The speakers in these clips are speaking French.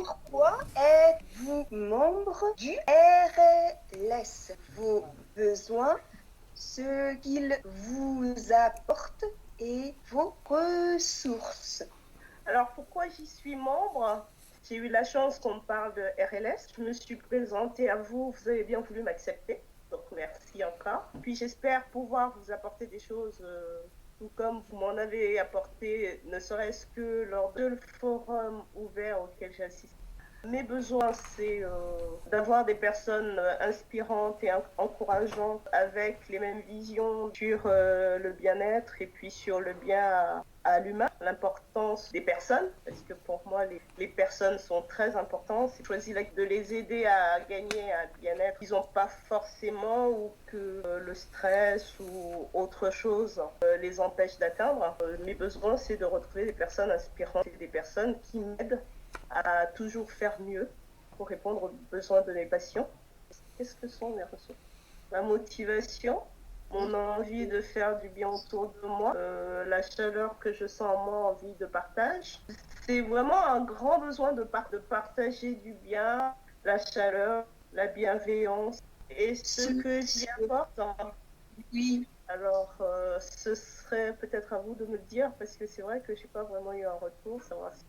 Pourquoi êtes-vous membre du RLS? Vos besoins, ce qu'il vous apporte et vos ressources. Alors, pourquoi j'y suis membre? J'ai eu la chance qu'on me parle de RLS. Je me suis présentée à vous, vous avez bien voulu m'accepter. Donc, merci encore. Puis, j'espère pouvoir vous apporter des choses, tout comme vous m'en avez apporté, ne serait-ce que lors de le forum ouvert auquel j'ai assisté. Mes besoins, c'est d'avoir des personnes inspirantes et encourageantes avec les mêmes visions sur le bien-être et puis sur le bien à l'humain, l'importance des personnes, parce que pour moi, les personnes sont très importantes. J'ai choisi de les aider à gagner un bien-être qu'ils n'ont pas forcément ou que le stress ou autre chose les empêche d'atteindre. Mes besoins, c'est de retrouver des personnes inspirantes et des personnes qui m'aident à toujours faire mieux pour répondre aux besoins de mes patients. Qu'est-ce que sont mes ressources? Ma motivation, mon envie de faire du bien autour de moi, la chaleur que je sens en moi, envie de partage. C'est vraiment un grand besoin de partager du bien, la chaleur, la bienveillance et ce que j'y apporte. Oui. Alors, ce serait peut-être à vous de me le dire parce que c'est vrai que je n'ai pas vraiment eu un retour, savoir si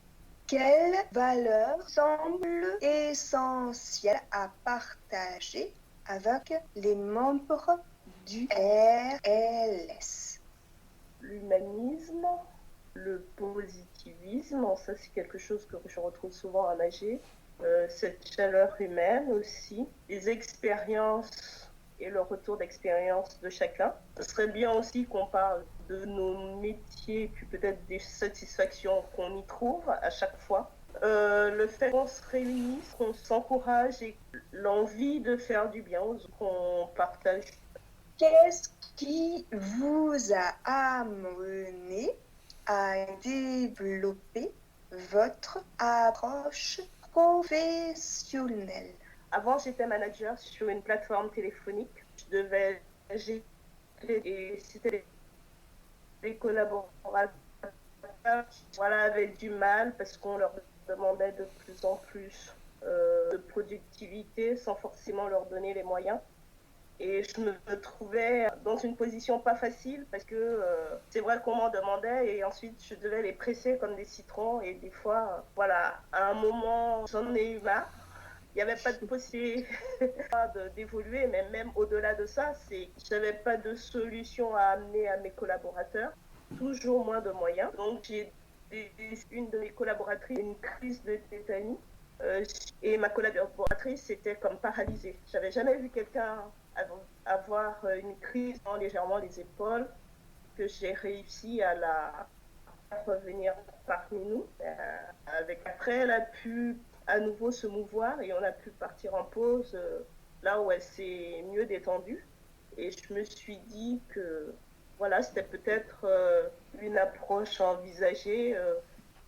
quelle valeur semble essentielle à partager avec les membres du RLS? l'humanisme, le positivisme, ça c'est quelque chose que je retrouve souvent à nager, cette chaleur humaine aussi, les expériences et le retour d'expérience de chacun. Ce serait bien aussi qu'on parle de nos métiers, puis peut-être des satisfactions qu'on y trouve à chaque fois. Le fait qu'on se réunisse, qu'on s'encourage et l'envie de faire du bien, qu'on partage. Qu'est-ce qui vous a amené à développer votre approche professionnelle? Avant, j'étais manager sur une plateforme téléphonique. Je devais gérer et c'était les collaborateurs qui avaient du mal parce qu'on leur demandait de plus en plus de productivité sans forcément leur donner les moyens. Et je me trouvais dans une position pas facile parce que c'est vrai qu'on m'en demandait et ensuite je devais les presser comme des citrons et des fois, à un moment, j'en ai eu marre. Il n'y avait pas de possibilité d'évoluer, mais même au-delà de ça, je n'avais pas de solution à amener à mes collaborateurs, toujours moins de moyens. Donc j'ai une de mes collaboratrices une crise de tétanie et ma collaboratrice était comme paralysée. J'avais jamais vu quelqu'un avoir une crise légèrement les épaules, que j'ai réussi à la revenir parmi nous. Après, elle a pu à nouveau se mouvoir et on a pu partir en pause là où elle s'est mieux détendue. Et je me suis dit que c'était peut-être une approche envisagée.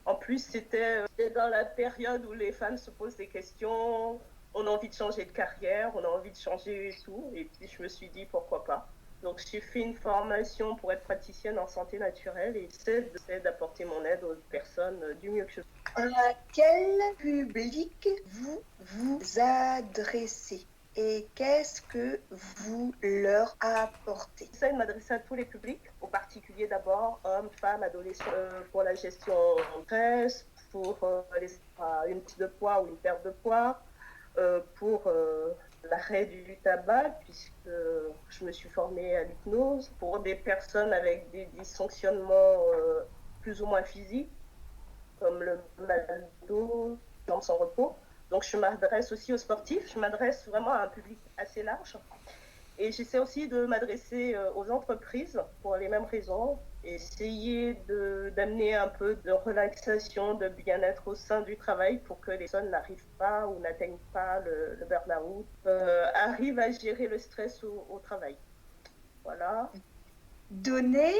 En plus, c'était dans la période où les femmes se posent des questions, on a envie de changer de carrière, on a envie de changer et tout. Et puis je me suis dit pourquoi pas. Donc j'ai fait une formation pour être praticienne en santé naturelle et j'essaie d'apporter mon aide aux personnes du mieux que je peux. À quel public vous vous adressez et qu'est-ce que vous leur apportez? J'essaie de m'adresser à tous les publics, aux particuliers d'abord, hommes, femmes, adolescents, pour la gestion de stress, pour une prise de poids ou une perte de poids, pour l'arrêt du tabac, puisque je me suis formée à l'hypnose, pour des personnes avec des dysfonctionnements plus ou moins physiques, comme le mal de dos, jambes sans repos. Donc je m'adresse aussi aux sportifs, je m'adresse vraiment à un public assez large. Et j'essaie aussi de m'adresser aux entreprises pour les mêmes raisons, essayer d'amener un peu de relaxation, de bien-être au sein du travail pour que les personnes n'arrivent pas ou n'atteignent pas le burn-out, arrivent à gérer le stress au travail. Voilà. Donnez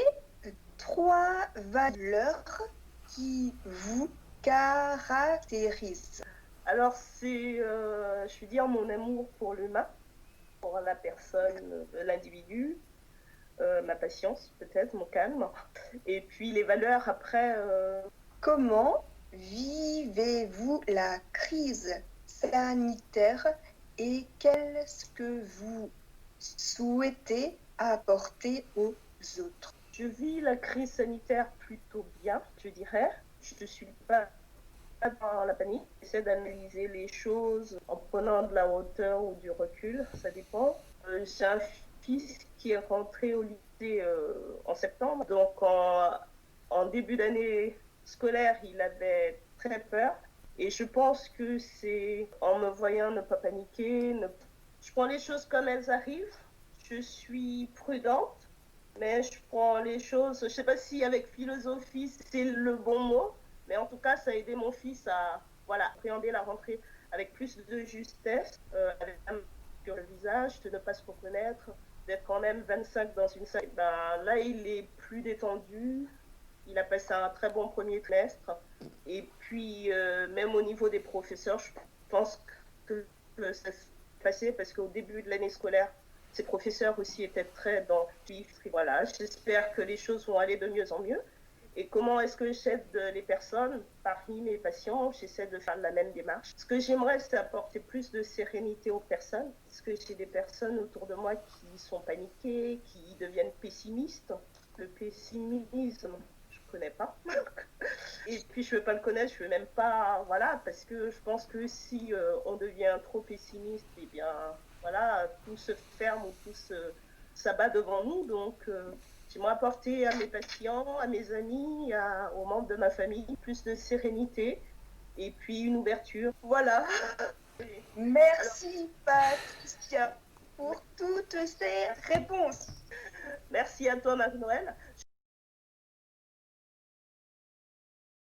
3 valeurs qui vous caractérisent. Alors, je veux dire, mon amour pour l'humain, pour la personne, l'individu, ma patience peut-être, mon calme, et puis les valeurs après. Comment vivez-vous la crise sanitaire et qu'est-ce que vous souhaitez apporter aux autres? Je vis la crise sanitaire plutôt bien, je dirais. Je ne suis pas dans la panique. J'essaie d'analyser les choses en prenant de la hauteur ou du recul, ça dépend. J'ai un fils qui est rentré au lycée en septembre, donc en début d'année scolaire, il avait très peur. Et je pense que c'est en me voyant ne pas paniquer, je prends les choses comme elles arrivent. Je suis prudente, mais je prends les choses, je ne sais pas si avec philosophie c'est le bon mot, mais en tout cas ça a aidé mon fils à appréhender la rentrée avec plus de justesse, avec un sur le visage, de ne pas se reconnaître, d'être quand même 25 dans une salle. Ben, là il est plus détendu, il a passé un très bon premier trimestre, et puis même au niveau des professeurs, je pense que ça s'est passé parce qu'au début de l'année scolaire, ses professeurs aussi étaient très dans le vif. Voilà, j'espère que les choses vont aller de mieux en mieux. Et comment est-ce que j'aide les personnes? Parmi mes patients, j'essaie de faire la même démarche. Ce que j'aimerais, c'est apporter plus de sérénité aux personnes. Parce que j'ai des personnes autour de moi qui sont paniquées, qui deviennent pessimistes. Le pessimisme, je ne connais pas. Et puis je ne veux pas le connaître, je ne veux même pas, voilà, parce que je pense que si on devient trop pessimiste, eh bien, voilà, tout se ferme ou tout s'abat devant nous. Donc, j'aimerais apporter à mes patients, à mes amis, aux membres de ma famille, plus de sérénité et puis une ouverture. Voilà. Merci Patricia pour toutes ces réponses. Merci à toi, Marie-Noël.